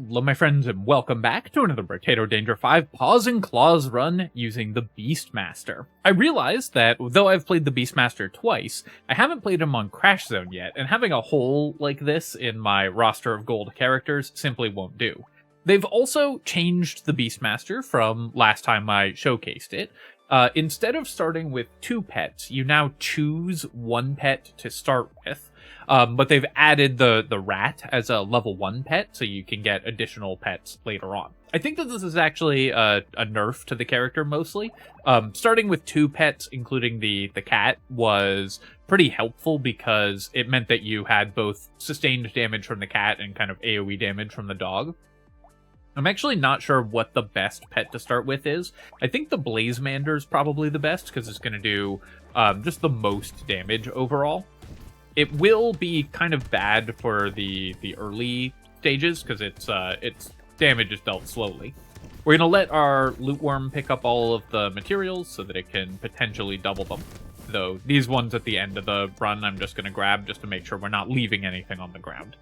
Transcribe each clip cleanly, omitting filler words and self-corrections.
Hello my friends and welcome back to another Brotato Danger 5 Paws and Claws run using the Beastmaster. I realized that though I've played the Beastmaster twice, I haven't played him on Crash Zone yet, and having a hole like this in my roster of gold characters simply won't do. They've also changed the Beastmaster from last time I showcased it. Instead of starting with 2 pets, you now choose 1 pet to start with. But they've added the rat as a level 1 pet, so you can get additional pets later on. I think that this is actually a nerf to the character mostly. Starting with 2 pets, including the cat, was pretty helpful because it meant that you had both sustained damage from the cat and kind of AoE damage from the dog. I'm actually not sure what the best pet to start with is. I think the Blazemander is probably the best because it's going to do just the most damage overall. It will be kind of bad for the early stages because its damage is dealt slowly. We're going to let our loot worm pick up all of the materials so that it can potentially double them. Though these ones at the end of the run I'm just going to grab just to make sure we're not leaving anything on the ground.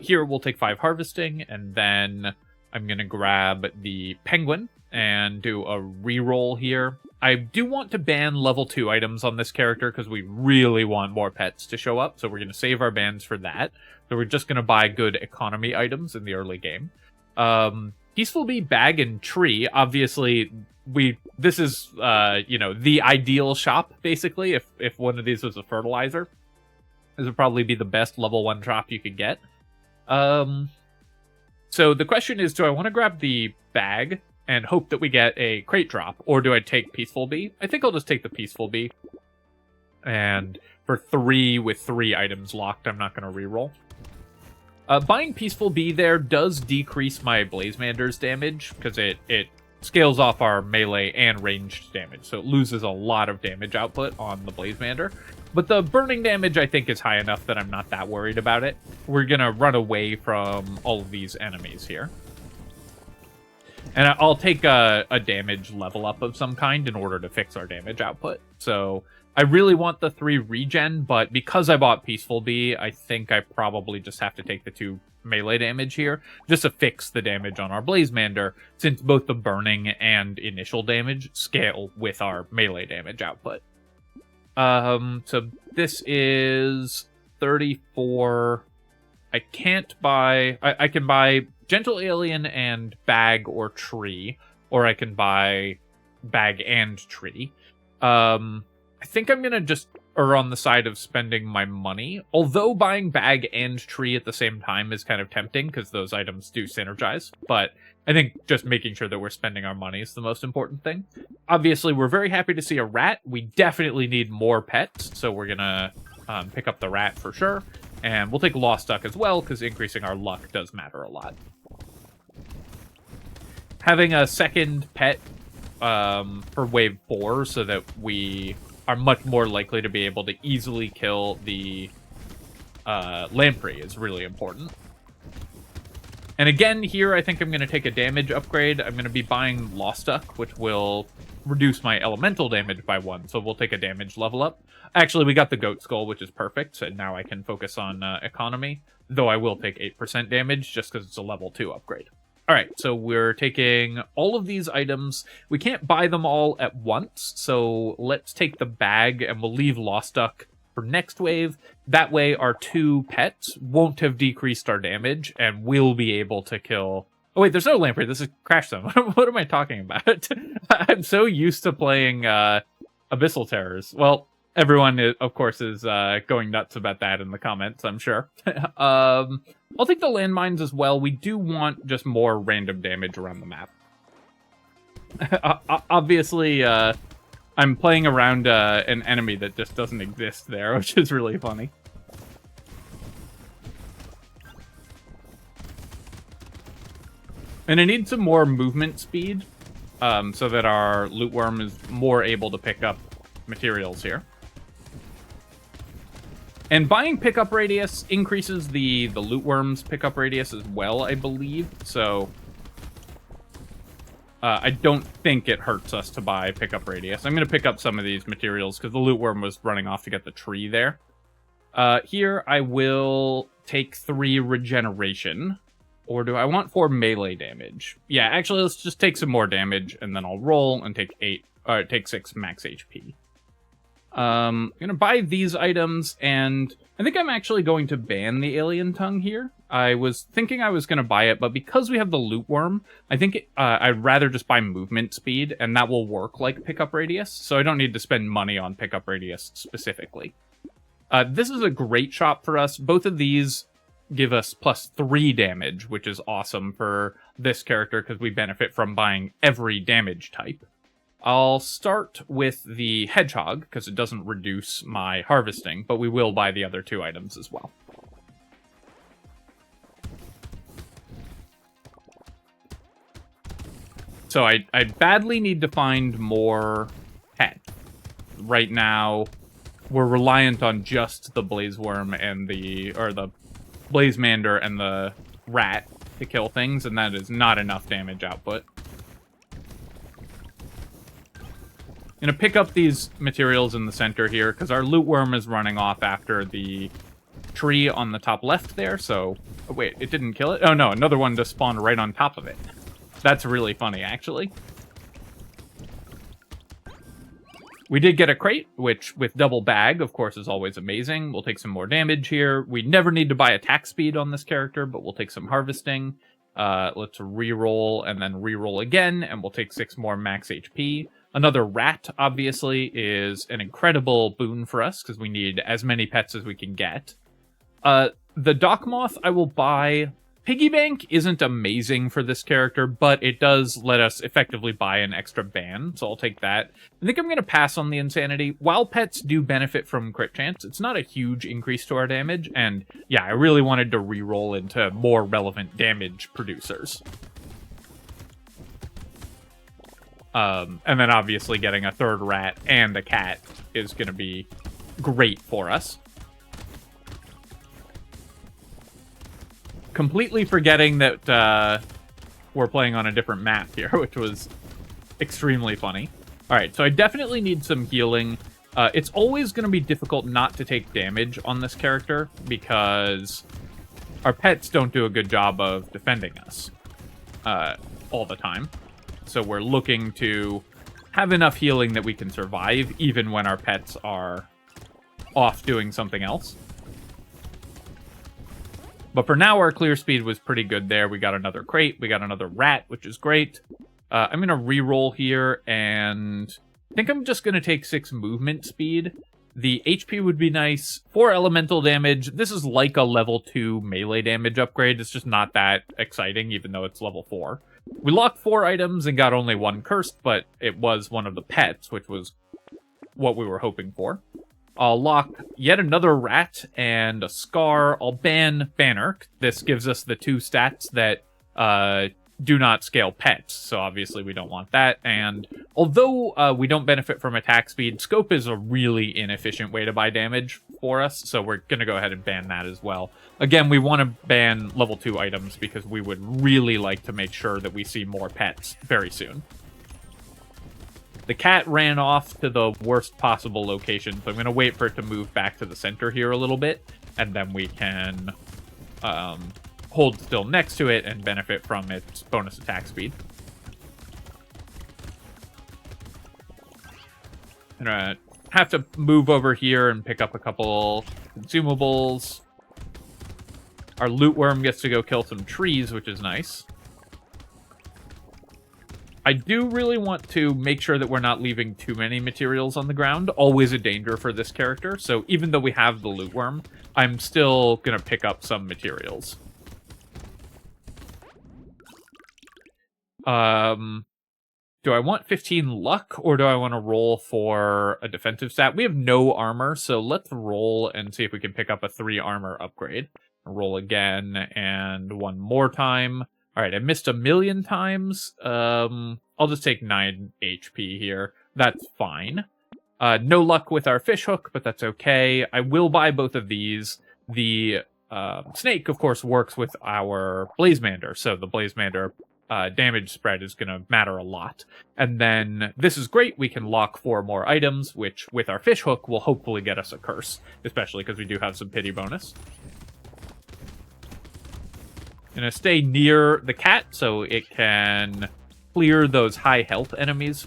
Here we'll take 5 harvesting, and then I'm going to grab the penguin and do a reroll here. I do want to ban level 2 items on this character because we really want more pets to show up, so we're going to save our bans for that. So we're just going to buy good economy items in the early game. Peaceful Bee, Bag, and Tree. Obviously, this is the ideal shop, basically, if one of these was a fertilizer. This would probably be the best level 1 shop you could get. So the question is, do I want to grab the bag and hope that we get a crate drop, or do I take Peaceful Bee? I think I'll just take the Peaceful Bee. And for 3 with 3 items locked, I'm not going to reroll. Buying Peaceful Bee there does decrease my Blazemander's damage, because it scales off our melee and ranged damage, so it loses a lot of damage output on the Blazemander. But the burning damage, I think, is high enough that I'm not that worried about it. We're going to run away from all of these enemies here. And I'll take a damage level up of some kind in order to fix our damage output. So I really want the 3 regen, but because I bought Peaceful Bee, I think I probably just have to take the 2 melee damage here, just to fix the damage on our Blazemander, since both the burning and initial damage scale with our melee damage output. So this is 34. I can't buy... I can buy Gentle Alien and Bag or Tree, or I can buy Bag and Tree. I think I'm going to just err on the side of spending my money, although buying Bag and Tree at the same time is kind of tempting, because those items do synergize, but I think just making sure that we're spending our money is the most important thing. Obviously, we're very happy to see a rat. We definitely need more pets, so we're going to pick up the rat for sure. And we'll take Lost Duck as well, because increasing our luck does matter a lot. Having a second pet for Wave 4 so that we are much more likely to be able to easily kill the lamprey is really important. And again, here I think I'm going to take a damage upgrade. I'm going to be buying Lost Duck, which will reduce my elemental damage by 1, so we'll take a damage level up. Actually, we got the Goat Skull, which is perfect, so now I can focus on economy, though I will take 8% damage just because it's a level 2 upgrade. Alright, so we're taking all of these items. We can't buy them all at once, so let's take the bag and we'll leave Lost Duck for next wave. That way our 2 pets won't have decreased our damage, and we'll be able to kill... Oh wait, there's no lamprey, this is Crash Zone. What am I talking about? I'm so used to playing Abyssal Terrors. Well, everyone, of course, is going nuts about that in the comments, I'm sure. I'll take the landmines as well. We do want just more random damage around the map. Obviously, I'm playing around an enemy that just doesn't exist there, which is really funny. And I need some more movement speed, so that our loot worm is more able to pick up materials here. And buying pickup radius increases the loot worm's pickup radius as well, I believe. So I don't think it hurts us to buy pickup radius. I'm going to pick up some of these materials because the loot worm was running off to get the tree there. Here I will take 3 regeneration. Or do I want 4 melee damage? Yeah, actually, let's just take some more damage, and then I'll roll and take 6 max HP. I'm gonna buy these items, and I think I'm actually going to ban the alien tongue here. I was thinking I was gonna buy it, but because we have the loot worm, I think I'd rather just buy movement speed, and that will work like pickup radius, so I don't need to spend money on pickup radius specifically. This is a great shop for us. Both of these give us +3 damage, which is awesome for this character because we benefit from buying every damage type. I'll start with the hedgehog, because it doesn't reduce my harvesting, but we will buy the other 2 items as well. So I badly need to find more pet. Right now, we're reliant on just the blazeworm and the blazemander and the rat to kill things, and that is not enough damage output. I'm gonna pick up these materials in the center here, because our loot worm is running off after the tree on the top left there, so... Oh, wait, it didn't kill it? Oh no, another one just spawned right on top of it. That's really funny, actually. We did get a crate, which, with double bag, of course, is always amazing. We'll take some more damage here. We never need to buy attack speed on this character, but we'll take some harvesting. Let's re-roll, and then re-roll again, and we'll take 6 more max HP. Another rat, obviously, is an incredible boon for us, because we need as many pets as we can get. The Dock Moth I will buy. Piggy Bank isn't amazing for this character, but it does let us effectively buy an extra ban, so I'll take that. I think I'm going to pass on the Insanity. While pets do benefit from crit chance, it's not a huge increase to our damage, and yeah, I really wanted to re-roll into more relevant damage producers. And then obviously getting a 3rd rat and a cat is going to be great for us. Completely forgetting that we're playing on a different map here, which was extremely funny. Alright, so I definitely need some healing. It's always going to be difficult not to take damage on this character, because our pets don't do a good job of defending us all the time. So we're looking to have enough healing that we can survive, even when our pets are off doing something else. But for now, our clear speed was pretty good there. We got another crate. We got another rat, which is great. I'm going to re-roll here, and I think I'm just going to take 6 movement speed. The HP would be nice. 4 elemental damage. This is like a level 2 melee damage upgrade. It's just not that exciting, even though it's level 4. We locked 4 items and got only 1 cursed, but it was one of the pets, which was what we were hoping for. I'll lock yet another rat and a scar. I'll ban Banner. This gives us the 2 stats that do not scale pets, so obviously we don't want that. And although we don't benefit from attack speed, scope is a really inefficient way to buy damage for us, so we're going to go ahead and ban that as well. Again, we want to ban level 2 items because we would really like to make sure that we see more pets very soon. The cat ran off to the worst possible location, so I'm going to wait for it to move back to the center here a little bit, and then we can hold still next to it and benefit from its bonus attack speed. I'm going to have to move over here and pick up a couple consumables. Our loot worm gets to go kill some trees, which is nice. I do really want to make sure that we're not leaving too many materials on the ground. Always a danger for this character, so even though we have the loot worm, I'm still going to pick up some materials. Do I want 15 luck, or do I want to roll for a defensive stat? We have no armor, so let's roll and see if we can pick up a 3 armor upgrade. Roll again, and 1 more time. Alright, I missed 1,000,000 times. I'll just take 9 HP here. That's fine. No luck with our fishhook, but that's okay. I will buy both of these. The snake, of course, works with our blazemander, so the blazemander damage spread is going to matter a lot. And then this is great. We can lock 4 more items, which with our fishhook will hopefully get us a curse, especially because we do have some pity bonus. Gonna stay near the cat so it can clear those high health enemies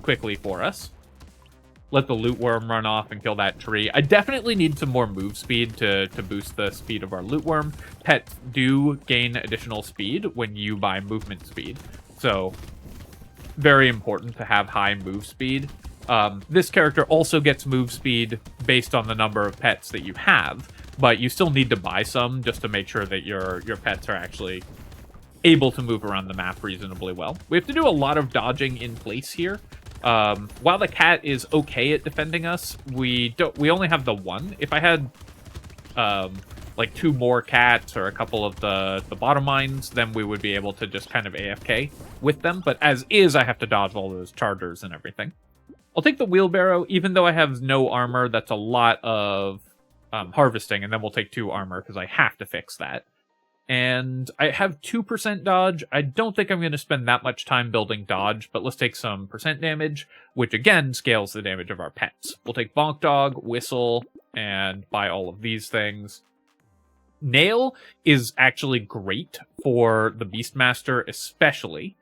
quickly for us. Let the loot worm run off and kill that tree. I definitely need some more move speed to boost the speed of our loot worm. Pets do gain additional speed when you buy movement speed. So, very important to have high move speed. This character also gets move speed based on the number of pets that you have, but you still need to buy some just to make sure that your pets are actually able to move around the map reasonably well. We have to do a lot of dodging in place here. While the cat is okay at defending us, we only have the one. If I had like 2 more cats or a couple of the bottom mines, then we would be able to just kind of AFK with them. But as is, I have to dodge all those chargers and everything. I'll take the wheelbarrow, even though I have no armor. That's a lot of harvesting, and then we'll take 2 armor because I have to fix that. And I have 2% dodge. I don't think I'm going to spend that much time building dodge, but let's take some percent damage, which again scales the damage of our pets. We'll take Bonk Dog, Whistle, and buy all of these things. Nail is actually great for the Beastmaster especially.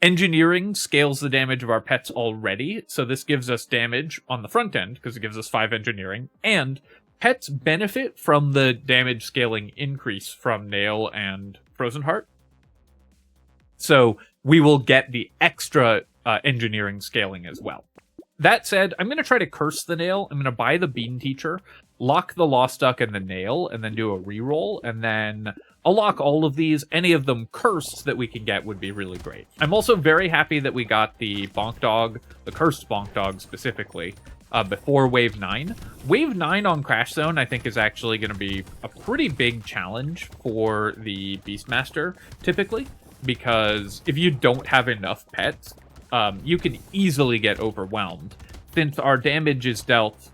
Engineering scales the damage of our pets already, so this gives us damage on the front end, because it gives us 5 engineering, and pets benefit from the damage scaling increase from Nail and Frozen Heart. So we will get the extra engineering scaling as well. That said, I'm going to try to curse the Nail. I'm going to buy the Bean Teacher, lock the Lost Duck and the Nail, and then do a reroll, and then I'll lock all of these. Any of them cursed that we can get would be really great. I'm also very happy that we got the Bonk Dog, the cursed Bonk Dog specifically, before Wave 9. Wave 9 on Crash Zone, I think, is actually going to be a pretty big challenge for the Beastmaster, typically, because if you don't have enough pets, you can easily get overwhelmed. Since our damage is dealt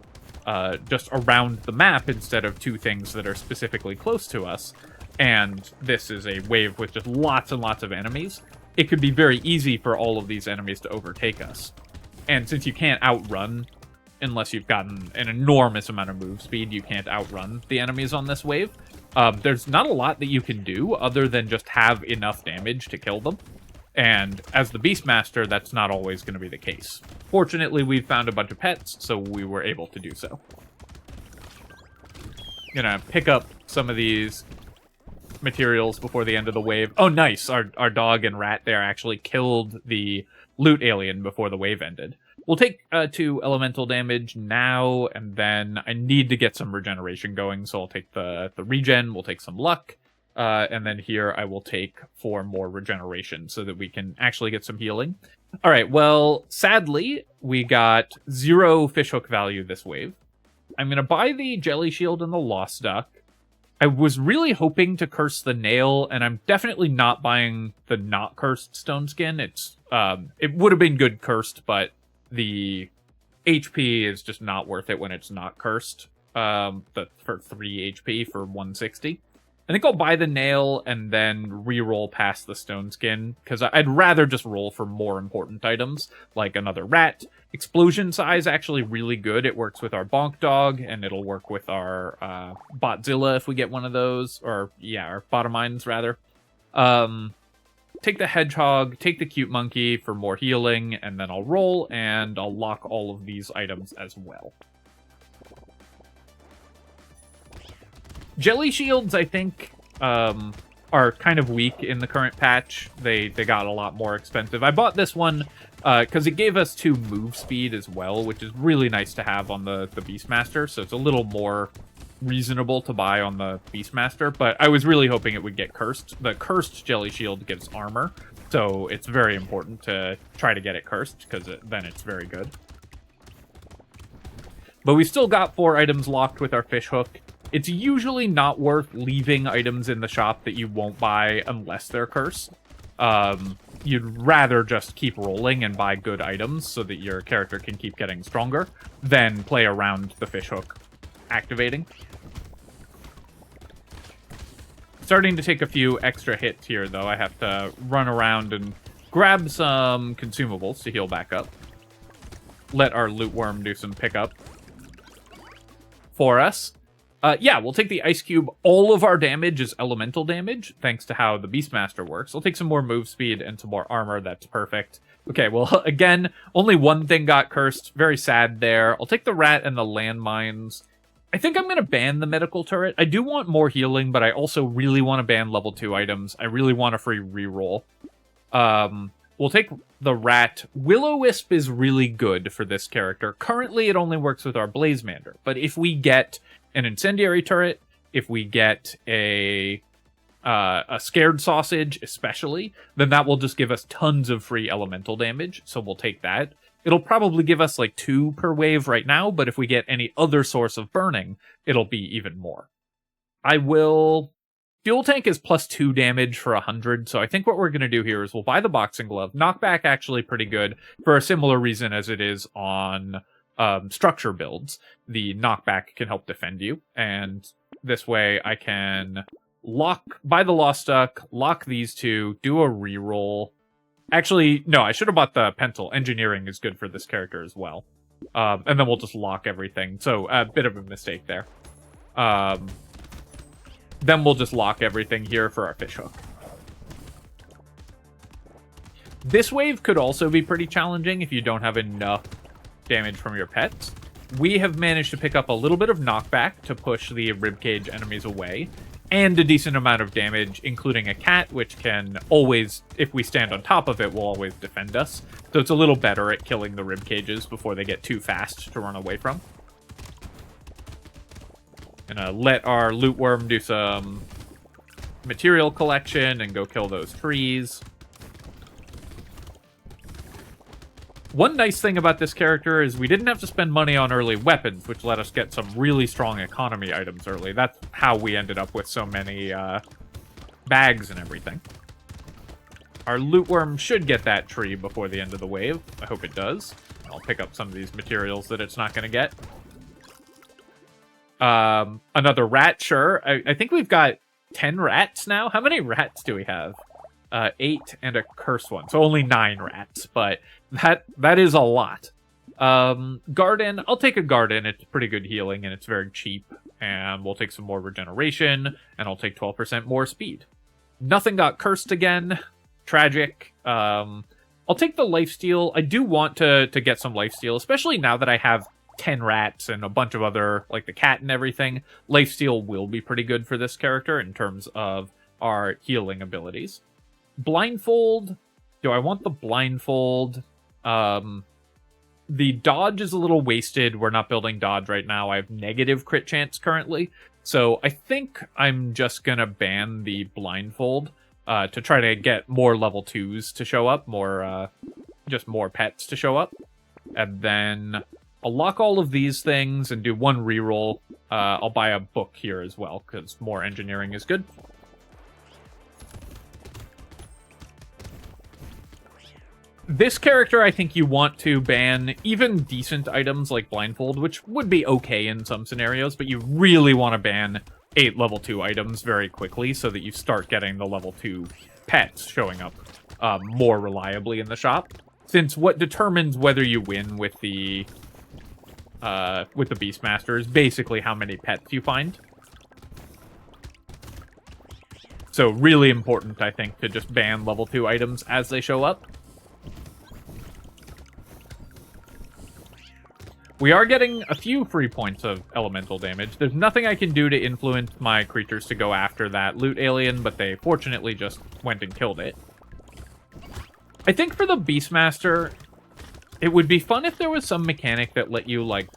just around the map instead of 2 things that are specifically close to us, and this is a wave with just lots and lots of enemies, it could be very easy for all of these enemies to overtake us. And since you can't outrun, unless you've gotten an enormous amount of move speed, you can't outrun the enemies on this wave. There's not a lot that you can do other than just have enough damage to kill them. And as the Beastmaster, that's not always going to be the case. Fortunately, we've found a bunch of pets, so we were able to do so. Gonna pick up some of these materials before the end of the wave. Oh, nice! Our dog and rat there actually killed the loot alien before the wave ended. We'll take 2 elemental damage now, and then I need to get some regeneration going, so I'll take the regen, we'll take some luck, and then here I will take 4 more regeneration so that we can actually get some healing. Alright, well, sadly, we got 0 fishhook value this wave. I'm going to buy the Jelly Shield and the Lost Duck. I was really hoping to curse the Nail, and I'm definitely not buying the not cursed Stone Skin. It's it would have been good cursed, but the HP is just not worth it when it's not cursed. For 3 HP for 160. I think I'll buy the Nail and then re-roll past the Stone Skin, because I'd rather just roll for more important items, like another rat. Explosion Size actually really good. It works with our Bonk Dog, and it'll work with our Botzilla if we get one of those. Or, yeah, our Bottom Mines, rather. Take the Hedgehog, take the Cute Monkey for more healing, and then I'll roll, and I'll lock all of these items as well. Jelly Shields, I think, are kind of weak in the current patch. They got a lot more expensive. I bought this one because it gave us 2 move speed as well, which is really nice to have on the Beastmaster, so it's a little more reasonable to buy on the Beastmaster, but I was really hoping it would get cursed. The cursed Jelly Shield gives armor, so it's very important to try to get it cursed, because then it's very good. But we still got 4 items locked with our fishhook. It's usually not worth leaving items in the shop that you won't buy unless they're cursed. You'd rather just keep rolling and buy good items so that your character can keep getting stronger than play around the fishhook activating. Starting to take a few extra hits here, though. I have to run around and grab some consumables to heal back up. Let our loot worm do some pickup for us. Yeah, we'll take the Ice Cube. All of our damage is elemental damage, thanks to how the Beastmaster works. I'll take some more move speed and some more armor. That's perfect. Okay, well, again, only one thing got cursed. Very sad there. I'll take the rat and the landmines. I think I'm going to ban the medical turret. I do want more healing, but I also really want to ban level 2 items. I really want a free reroll. We'll take the rat. Will-O-Wisp is really good for this character. Currently, it only works with our Blazemander. But if we get an incendiary turret, if we get a scared sausage, especially, then that will just give us tons of free elemental damage. So we'll take that. It'll probably give us like 2 per wave right now, but if we get any other source of burning, it'll be even more. I will... Fuel tank is plus 2 damage for 100, so I think what we're going to do here is we'll buy the boxing glove. Knockback actually pretty good for a similar reason as it is on structure builds. The knockback can help defend you, and this way I can buy the Lost Duck, lock these two, do a reroll. Actually, no, I should have bought the pencil. Engineering is good for this character as well. And then we'll just lock everything. So, a bit of a mistake there. Then we'll just lock everything here for our fishhook. This wave could also be pretty challenging if you don't have enough damage from your pets. We have managed to pick up a little bit of knockback to push the ribcage enemies away, and a decent amount of damage, including a cat, which can always, if we stand on top of it, will always defend us. So it's a little better at killing the ribcages before they get too fast to run away from. Gonna let our loot worm do some material collection and go kill those trees. One nice thing about this character is we didn't have to spend money on early weapons, which let us get some really strong economy items early. That's how we ended up with so many bags and everything. Our loot worm should get that tree before the end of the wave. I hope it does. I'll pick up some of these materials that it's not going to get. Another rat, sure. I think we've got 10 rats now. How many rats do we have? 8 and a cursed one. So only 9 rats, but that is a lot. Garden, I'll take a garden. It's pretty good healing and it's very cheap. And we'll take some more regeneration and I'll take 12% more speed. Nothing got cursed again. Tragic. I'll take the lifesteal. I do want to get some lifesteal, especially now that I have 10 rats and a bunch of other, like the cat and everything. Lifesteal will be pretty good for this character in terms of our healing abilities. Blindfold. Do I want the blindfold? The dodge is a little wasted. We're not building dodge right now. I have negative crit chance currently. So I think I'm just gonna ban the blindfold to try to get more level 2s to show up. Just more pets to show up. And then I'll lock all of these things and do one reroll. I'll buy a book here as well, because more engineering is good. This character, I think you want to ban even decent items like Blindfold, which would be okay in some scenarios, but you really want to ban 8 level 2 items very quickly so that you start getting the level 2 pets showing up more reliably in the shop. Since what determines whether you win with the Beastmaster is basically how many pets you find. So really important, I think, to just ban level 2 items as they show up. We are getting a few free points of elemental damage. There's nothing I can do to influence my creatures to go after that loot alien, but they fortunately just went and killed it. I think for the Beastmaster, it would be fun if there was some mechanic that let you, like,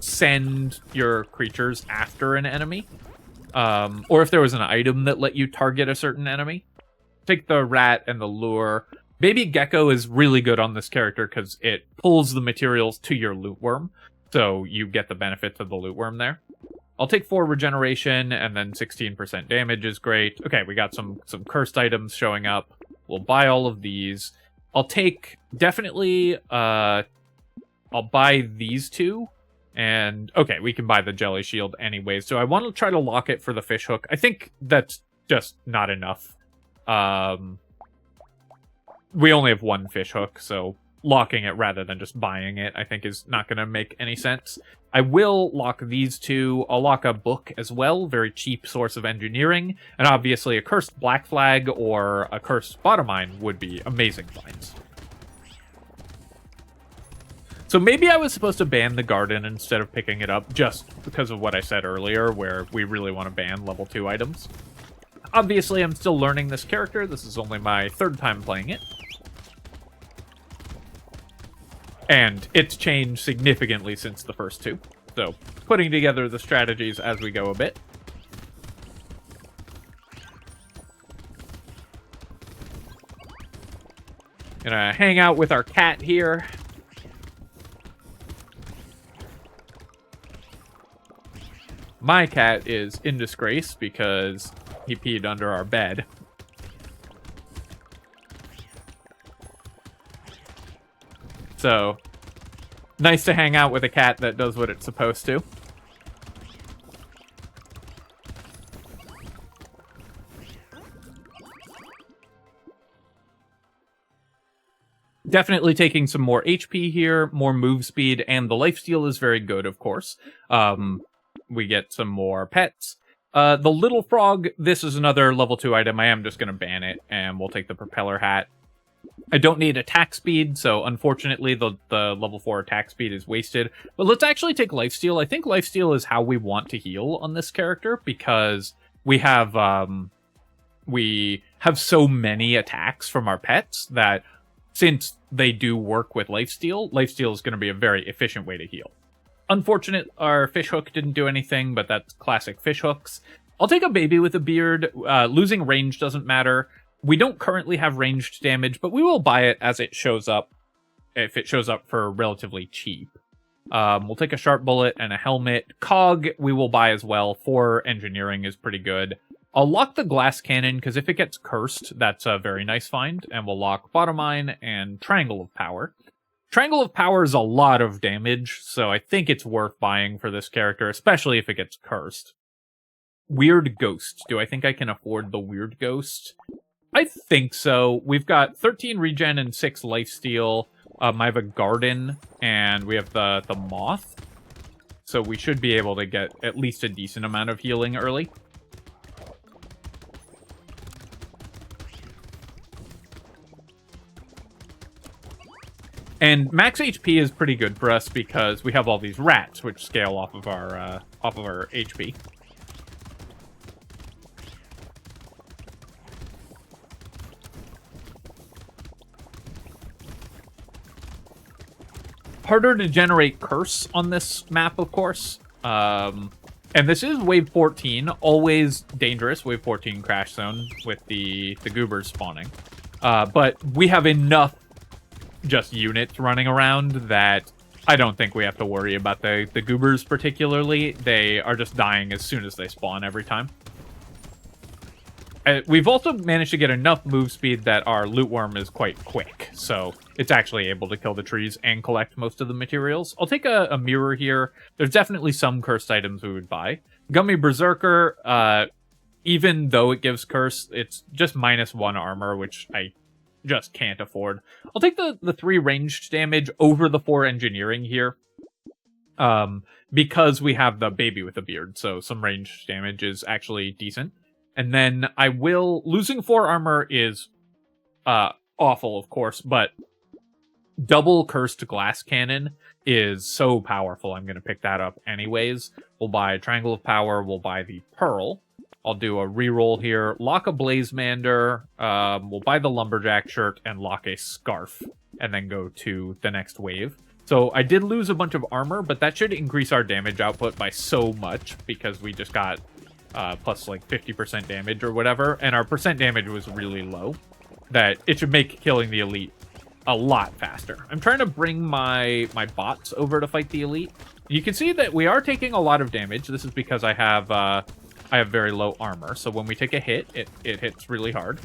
send your creatures after an enemy. Or if there was an item that let you target a certain enemy. Take the rat and the lure. Baby Gecko is really good on this character because it pulls the materials to your loot worm. So you get the benefits of the loot worm there. I'll take 4 regeneration and then 16% damage is great. Okay, we got some cursed items showing up. We'll buy all of these. I'll take definitely, I'll buy these 2. And, okay, we can buy the jelly shield anyway. So I want to try to lock it for the fishhook. I think that's just not enough. We only have 1 fishhook, so locking it rather than just buying it, I think, is not going to make any sense. I will lock these two. I'll lock a book as well, very cheap source of engineering, and obviously a cursed black flag or a cursed bottom mine would be amazing finds. So maybe I was supposed to ban the garden instead of picking it up, just because of what I said earlier, where we really want to ban level 2 items. Obviously, I'm still learning this character. This is only my 3rd time playing it. And it's changed significantly since the first 2. So, putting together the strategies as we go a bit. Gonna hang out with our cat here. My cat is in disgrace because he peed under our bed. So, nice to hang out with a cat that does what it's supposed to. Definitely taking some more HP here, more move speed, and the lifesteal is very good, of course. We get some more pets. The little frog, this is another level 2 item. I am just going to ban it, and we'll take the propeller hat. I don't need attack speed, so unfortunately the level 4 attack speed is wasted. But let's actually take lifesteal. I think lifesteal is how we want to heal on this character, because we have so many attacks from our pets that since they do work with lifesteal is going to be a very efficient way to heal. Unfortunate, our fish hook didn't do anything, but that's classic fish hooks. I'll take a baby with a beard. Losing range doesn't matter. We don't currently have ranged damage, but we will buy it as it shows up, if it shows up for relatively cheap. We'll take a sharp bullet and a helmet. Cog, we will buy as well. 4 engineering is pretty good. I'll lock the glass cannon, because if it gets cursed, that's a very nice find. And we'll lock bottom mine and triangle of power. Triangle of Power is a lot of damage, so I think it's worth buying for this character, especially if it gets cursed. Weird Ghost. Do I think I can afford the Weird Ghost? I think so. We've got 13 regen and 6 lifesteal. I have a garden, and we have the moth. So we should be able to get at least a decent amount of healing early. And max HP is pretty good for us because we have all these rats which scale off of our HP. Harder to generate curse on this map, of course. And this is wave 14, always dangerous, wave 14 crash zone with the goobers spawning. But we have enough just units running around that I don't think we have to worry about the goobers particularly. They are just dying as soon as they spawn every time. We've also managed to get enough move speed that our loot worm is quite quick, so it's actually able to kill the trees and collect most of the materials. I'll take a mirror here. There's definitely some cursed items we would buy. Gummy Berserker, even though it gives curse, it's just -1 armor, which I just can't afford. I'll take the 3 ranged damage over the 4 engineering here. Because we have the baby with a beard, so some ranged damage is actually decent. And then I will... Losing 4 armor is awful, of course, but double cursed glass cannon is so powerful. I'm going to pick that up anyways. We'll buy Triangle of Power. We'll buy the Pearl. I'll do a reroll here. Lock a Blazemander. We'll buy the Lumberjack shirt and lock a Scarf. And then go to the next wave. So I did lose a bunch of armor, but that should increase our damage output by so much because we just got plus like 50% damage or whatever. And our percent damage was really low. That it should make killing the elite a lot faster. I'm trying to bring my bots over to fight the elite. You can see that we are taking a lot of damage. This is because I have very low armor, so when we take a hit, it hits really hard.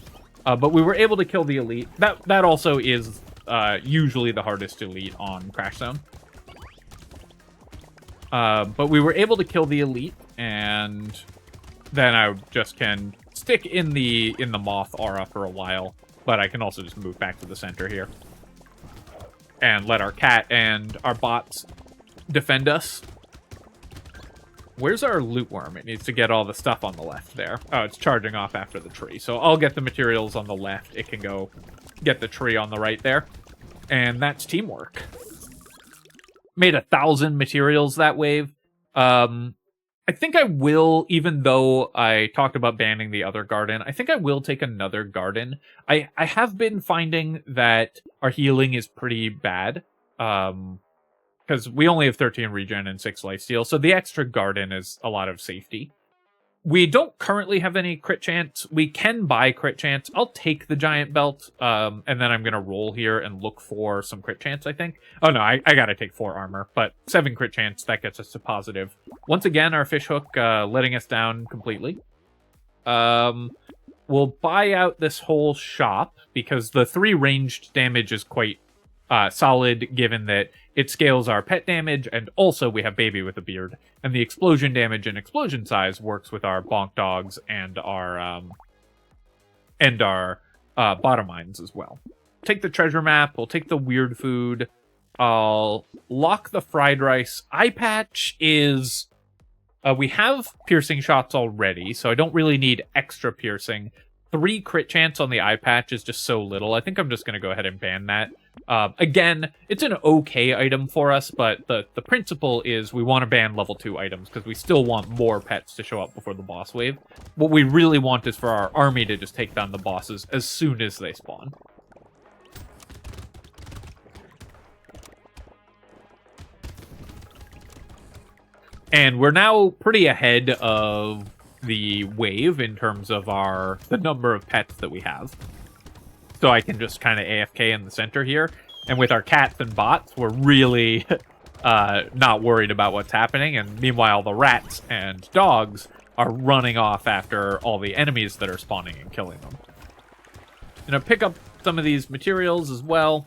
But we were able to kill the elite. That also is usually the hardest elite on Crash Zone. But we were able to kill the elite, and then I just can stick in the moth aura for a while. But I can also just move back to the center here and let our cat and our bots defend us. Where's our loot worm? It needs to get all the stuff on the left there. Oh, it's charging off after the tree. So I'll get the materials on the left. It can go get the tree on the right there. And that's teamwork. Made 1,000 materials that wave. I think I will, even though I talked about banning the other garden, I think I will take another garden. I have been finding that our healing is pretty bad. Because we only have 13 regen and 6 lifesteal, so the extra garden is a lot of safety. We don't currently have any crit chance. We can buy crit chance. I'll take the giant belt, and then I'm going to roll here and look for some crit chance, I think. Oh no, I got to take 4 armor, but 7 crit chance, that gets us to positive. Once again, our fish hook letting us down completely. We'll buy out this whole shop, because the 3 ranged damage is quite solid, given that it scales our pet damage, and also we have Baby with a Beard. And the explosion damage and explosion size works with our bonk dogs and our bottom mines as well. Take the treasure map, we'll take the weird food, I'll lock the fried rice. Eye patch is... we have piercing shots already, so I don't really need extra piercing. 3 crit chance on the eye patch is just so little. I think I'm just going to go ahead and ban that. Again, it's an okay item for us, but the principle is we want to ban level 2 items because we still want more pets to show up before the boss wave. What we really want is for our army to just take down the bosses as soon as they spawn. And we're now pretty ahead of the wave in terms of the number of pets that we have. So I can just kind of AFK in the center here. And with our cats and bots, we're really not worried about what's happening. And meanwhile, the rats and dogs are running off after all the enemies that are spawning and killing them. I'm going to pick up some of these materials as well.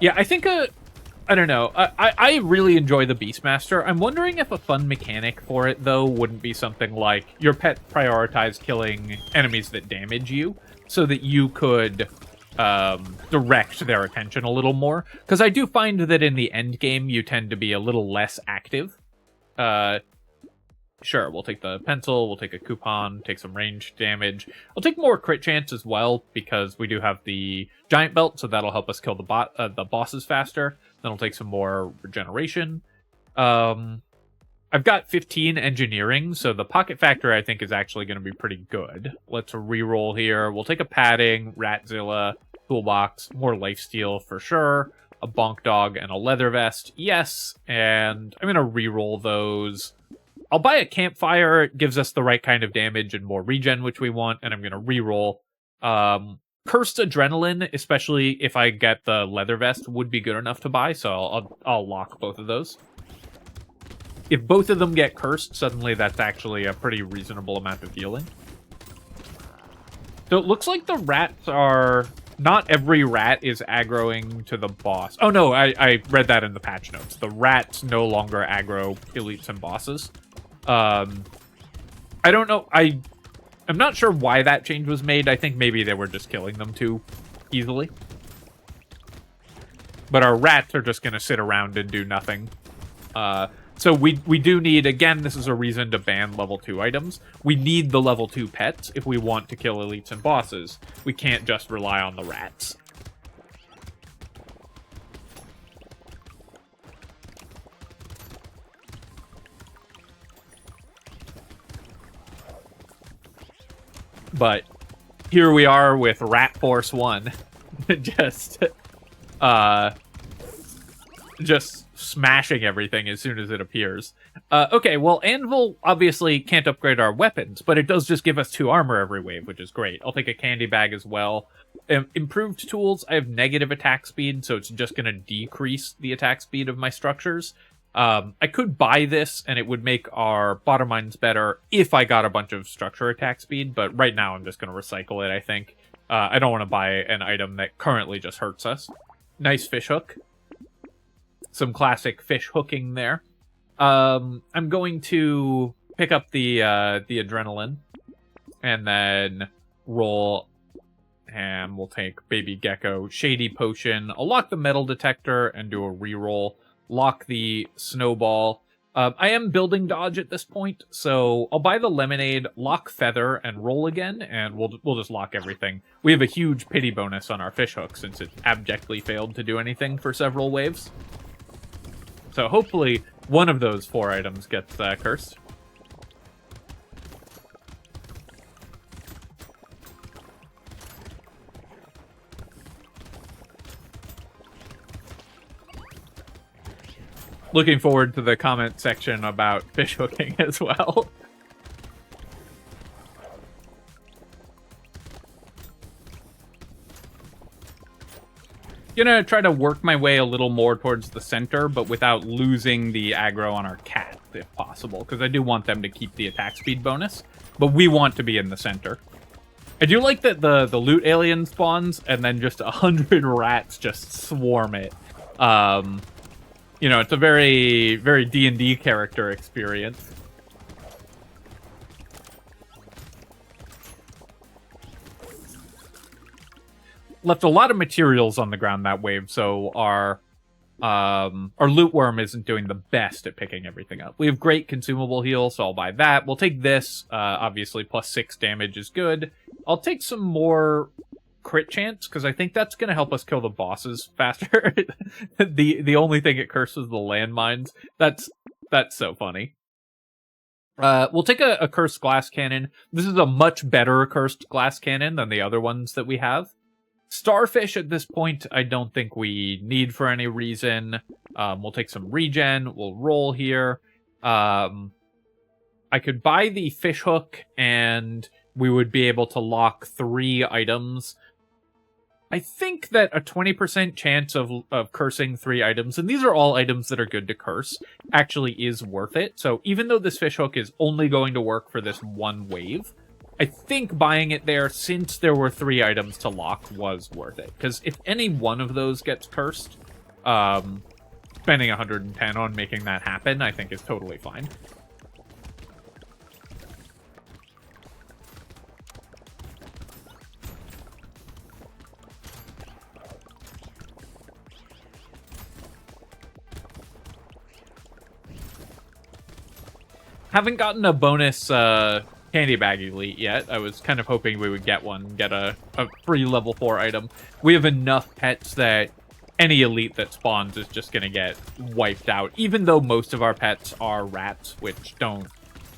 Yeah, I think I don't know. I really enjoy the Beastmaster. I'm wondering if a fun mechanic for it, though, wouldn't be something like your pet prioritize killing enemies that damage you so that you could direct their attention a little more. Because I do find that in the end game, you tend to be a little less active. Sure, we'll take the pencil, we'll take a coupon, take some range damage. I'll take more crit chance as well, because we do have the giant belt, so that'll help us kill the bosses faster. Then I'll take some more regeneration. I've got 15 engineering, so the pocket factor I think is actually going to be pretty good. Let's reroll here. We'll take a padding, Ratzilla, toolbox, more lifesteal for sure, a bonk dog, and a leather vest. Yes, and I'm going to reroll those. I'll buy a campfire. It gives us the right kind of damage and more regen, which we want, and I'm going to reroll. Cursed Adrenaline, especially if I get the leather vest, would be good enough to buy, so I'll lock both of those. If both of them get cursed, suddenly that's actually a pretty reasonable amount of healing. So it looks like the rats are... Not every rat is aggroing to the boss. Oh no, I read that in the patch notes. The rats no longer aggro elites and bosses. I don't know. I'm not sure why that change was made. I think maybe they were just killing them too easily. But our rats are just going to sit around and do nothing. So we do need, again, this is a reason to ban level 2 items. We need the level 2 pets if we want to kill elites and bosses. We can't just rely on the rats. But here we are with Rat Force 1. just smashing everything as soon as it appears. Okay, well, Anvil obviously can't upgrade our weapons, but it does just give us 2 armor every wave, which is great. I'll take a candy bag as well. Improved tools, I have negative attack speed, so it's just going to decrease the attack speed of my structures. I could buy this, and it would make our bottom mines better if I got a bunch of structure attack speed, but right now I'm just going to recycle it, I think. I don't want to buy an item that currently just hurts us. Nice fish hook. Some classic fish hooking there. I'm going to pick up the adrenaline and then roll. and we'll take Baby Gecko, Shady Potion. I'll lock the Metal Detector and do a reroll. Lock the Snowball. I am building dodge at this point, so I'll buy the Lemonade, lock Feather, and roll again, and we'll just lock everything. We have a huge pity bonus on our Fishhook since it abjectly failed to do anything for several waves. So hopefully one of those 4 items gets cursed. Looking forward to the comment section about fish hooking as well. Gonna try to work my way a little more towards the center, but without losing the aggro on our cat, if possible, because I do want them to keep the attack speed bonus, but we want to be in the center. I do like that the loot alien spawns, and then just 100 rats just swarm it. You know, it's a very, very D&D character experience. Left a lot of materials on the ground that wave, so our loot worm isn't doing the best at picking everything up. We have great consumable heal, so I'll buy that. We'll take this. Obviously, +6 damage is good. I'll take some more crit chance, because I think that's going to help us kill the bosses faster. The only thing it curses the landmines. That's so funny. We'll take a cursed glass cannon. This is a much better cursed glass cannon than the other ones that we have. Starfish at this point, I don't think we need for any reason. We'll take some regen. We'll roll here. I could buy the fish hook, and we would be able to lock 3 items. I think that a 20% chance of cursing 3 items, and these are all items that are good to curse, actually is worth it. So even though this fishhook is only going to work for this one wave, I think buying it there, since there were 3 items to lock, was worth it. Because if any one of those gets cursed, spending 110 on making that happen, I think is totally fine. Haven't gotten a bonus candy bag elite yet. I was kind of hoping we would get one, get a free level 4 item. We have enough pets that any elite that spawns is just going to get wiped out, even though most of our pets are rats, which don't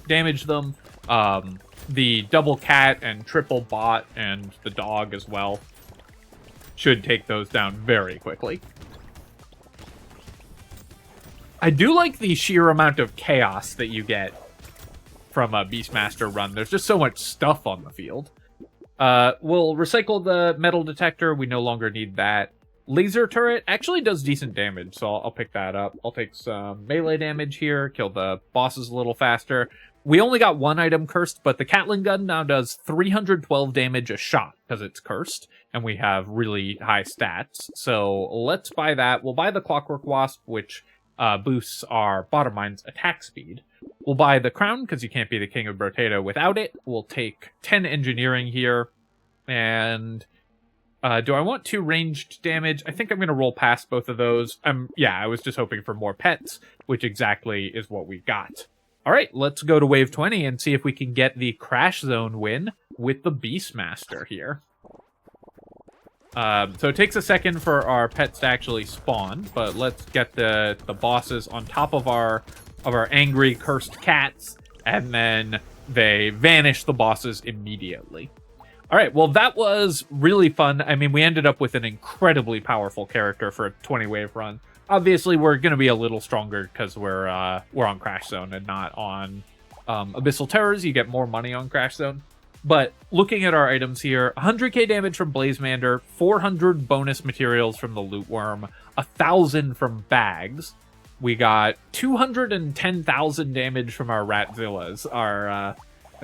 damage them. The double cat and triple bot and the dog as well should take those down very quickly. I do like the sheer amount of chaos that you get from a Beastmaster run. There's just so much stuff on the field. We'll recycle the metal detector. We no longer need that. Laser turret actually does decent damage, so I'll pick that up. I'll take some melee damage here, kill the bosses a little faster. We only got 1 item cursed, but the Catling gun now does 312 damage a shot because it's cursed, and we have really high stats. So let's buy that. We'll buy the Clockwork Wasp, which boosts our bottom line's attack speed. We'll buy the crown, because you can't be the king of Brotato without it. We'll take 10 engineering here. And do I want 2 ranged damage? I think I'm going to roll past both of those. Yeah, I was just hoping for more pets, which exactly is what we got. All right, let's go to wave 20 and see if we can get the Crash Zone win with the Beastmaster here. So it takes a second for our pets to actually spawn, but let's get the bosses on top of our angry cursed cats, and then they vanish the bosses immediately. All right, well, that was really fun. I mean, we ended up with an incredibly powerful character for a 20-wave run. Obviously, we're going to be a little stronger because we're on Crash Zone and not on Abyssal Terrors. You get more money on Crash Zone. But looking at our items here, 100k damage from Blazemander, 400 bonus materials from the Loot Worm, 1,000 from bags. We got 210,000 damage from our Ratzillas.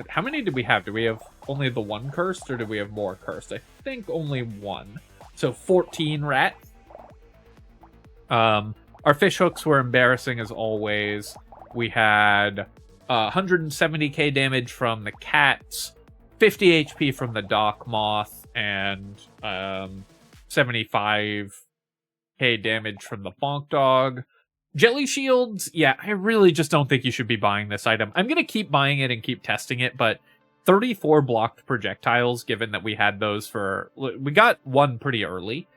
How many did we have? Do we have only the 1 cursed, or do we have more cursed? I think only 1. So 14 rat. Our fish hooks were embarrassing as always. We had 170k damage from the cats, 50 HP from the Dock Moth, and 75k damage from the Bonk Dog. Jelly Shields, yeah, I really just don't think you should be buying this item. I'm going to keep buying it and keep testing it, but 34 blocked projectiles, given that we had those we got one pretty early,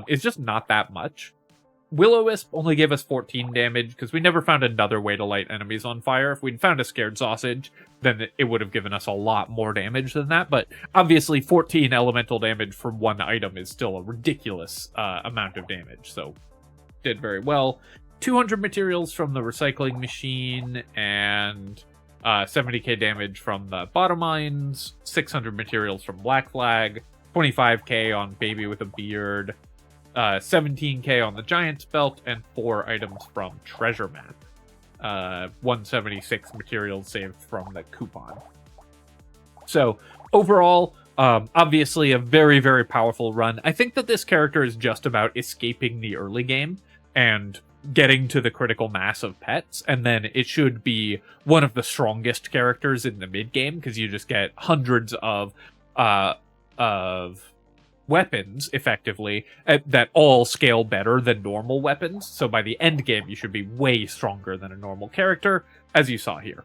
is just not that much. Will-O-Wisp only gave us 14 damage, because we never found another way to light enemies on fire. If we'd found a Scared Sausage, then it would have given us a lot more damage than that, but obviously 14 elemental damage from one item is still a ridiculous amount of damage, so did very well. 200 materials from the recycling machine, and 70k damage from the bottom mines, 600 materials from Black Flag, 25k on Baby with a Beard, 17k on the Giant's Belt, and 4 items from Treasure Map. 176 materials saved from the coupon. So, overall, obviously a very, very powerful run. I think that this character is just about escaping the early game and getting to the critical mass of pets, and then it should be one of the strongest characters in the mid game, because you just get hundreds of weapons, effectively, that all scale better than normal weapons. So by the end game, you should be way stronger than a normal character, as you saw here.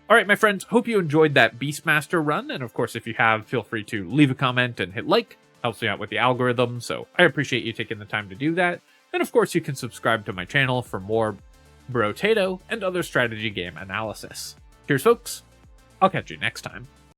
Alright, my friends, hope you enjoyed that Beastmaster run, and of course, if you have, feel free to leave a comment and hit like. Helps me out with the algorithm, so I appreciate you taking the time to do that. And of course, you can subscribe to my channel for more Brotato and other strategy game analysis. Cheers, folks. I'll catch you next time.